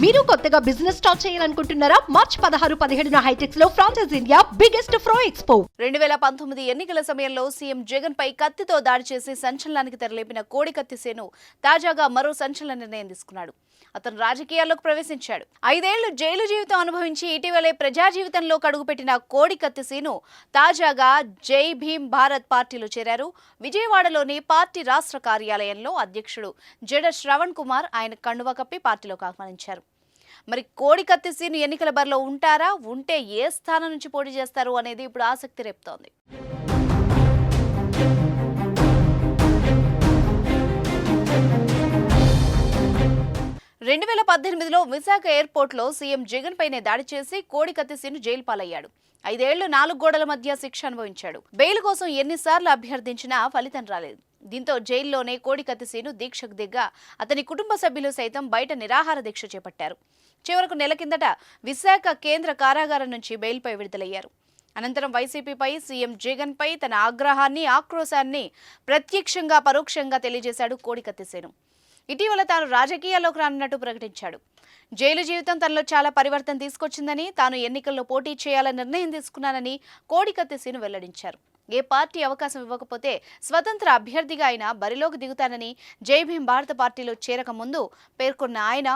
మీరు కొత్తగా business start చేయాలనుకుంటున్నారా? మార్చ్ 16-17 హైటెక్స్ లో ఫ్రాన్సెస్ ఇండియా బిగ్గెస్ట్ ఫ్రో ఎక్స్పో. 2019 ఎన్నికల సమయంలో సీఎం జగన్ పై కత్తితో దాడి చేసి సంచలనానికి తెరలేపిన కోడికత్తి సేను తాజాగా మరో సంచలన నిర్ణయం తీసుకున్నాడు. అతను రాజకీయాల్లోకి ప్రవేశించాడు. 5 ఏళ్లు జైలు జీవితం అనుభవించి ఇటీవలే ప్రజా జీవితంలో అడుగుపెట్టిన కోడికత్తి సేను తాజాగా జై భీమ్ భారత్ పార్టీలో చేరారు. విజయవాడలోని పార్టీ రాష్ట్ర కార్యాలయంలో అధ్యక్షుడు జడ శ్రవణ్ కుమార్ ఆయన కండువా కప్పి పార్టీలోకి ఆహ్వానించారు. మరి కోడికత్తి సేను ఎన్నికల బరిలో ఉంటారా? ఉంటే ఏ స్థానం నుంచి పోటీ చేస్తారు అనేది ఇప్పుడు ఆసక్తి రేపుతోంది. 2018లో విశాఖ ఎయిర్పోర్ట్లో సీఎం జగన్ పైనే దాడి చేసి కోడికత్తి సేను జైలు పాలయ్యాడు. 5 ఏళ్లు 4 గోడల మధ్య శిక్ష అనుభవించాడు. బెయిల్ కోసం ఎన్నిసార్లు అభ్యర్థించినా ఫలితం రాలేదు. దీంతో జైల్లోనే కోడికత్తి సేను దీక్షకు దిగ్గా అతని కుటుంబ సభ్యులు సైతం బయట నిరాహార దీక్ష చేపట్టారు. చివరకు నెల కిందట విశాఖ కేంద్ర కారాగారం నుంచి బెయిల్పై విడుదలయ్యారు. అనంతరం వైసీపీపై సీఎం జగన్ పై తన ఆగ్రహాన్ని ఆక్రోశాన్ని ప్రత్యక్షంగా పరోక్షంగా తెలియజేశాడు కోడికత్తి సేను. ఇటీవల తాను రాజకీయాల్లోకి రానున్నట్టు ప్రకటించాడు. జైలు జీవితం తనలో చాలా పరివర్తన తీసుకొచ్చిందని, తాను ఎన్నికల్లో పోటీ చేయాలని నిర్ణయం తీసుకున్నానని కోడికత్తి సేను వెల్లడించారు. ఏ పార్టీ అవకాశం ఇవ్వకపోతే స్వతంత్ర అభ్యర్థిగా ఆయన బరిలోకి దిగుతానని జై భీమ్ భారత పార్టీలో చేరక ముందు పేర్కొన్న ఆయన,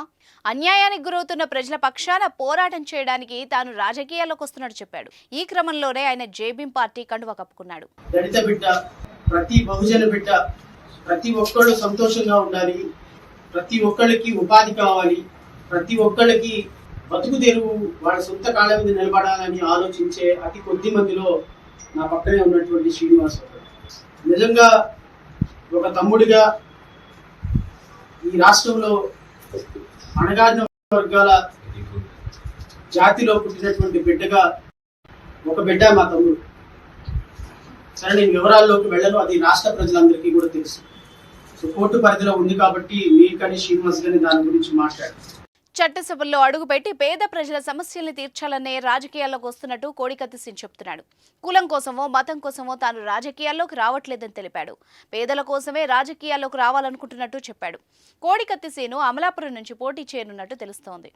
అన్యాయానికి గురవుతున్న ప్రజల పక్షాన పోరాటం చేయడానికి తాను రాజకీయాల్లోకి వస్తున్నట్టు చెప్పాడు. ఈ క్రమంలోనే ఆయన జై భీమ్ పార్టీ కండువా కప్పుకున్నాడు. దళిత బిడ్డ, ప్రతి బహుజన బిడ్డ, ప్రతి ఒక్కళ్ళు సంతోషంగా ఉండాలి, ప్రతి ఒక్కళ్ళకి ఉపాధి కావాలి, ప్రతి ఒక్కళ్ళకి బతుకు తెరువు వాళ్ళ సొంత కాళ్ళ మీద నిలబడాలని ఆలోచించే అతి కొద్ది మందిలో నా పక్కనే ఉన్నటువంటి శ్రీనివాస్ నిజంగా ఒక తమ్ముడిగా, ఈ రాష్ట్రంలో అణగారిన వర్గాల జాతిలో పుట్టినటువంటి బిడ్డగా ఒక బిడ్డ మా తమ్ముడు. సరే, నేను వివరాల్లోకి వెళ్ళను, అది రాష్ట్ర ప్రజలందరికీ కూడా తెలుసు. సో కోర్టు పరిధిలో ఉంది కాబట్టి మీరు కానీ శ్రీనివాస్ గాని దాని గురించి మాట్లాడారు. చట్టసభల్లో అడుగుపెట్టి పేద ప్రజల సమస్యల్ని తీర్చాలనే రాజకీయాల్లోకి వస్తున్నట్టు కోడికత్తి సేను చెప్తున్నాడు. కులం కోసమో మతం కోసమో తాను రాజకీయాల్లోకి రావట్లేదని తెలిపాడు. పేదల కోసమే రాజకీయాల్లోకి రావాలనుకుంటున్నట్టు చెప్పాడు. కోడికత్తి సేను అమలాపురం నుంచి పోటీ చేయనున్నట్టు తెలుస్తోంది.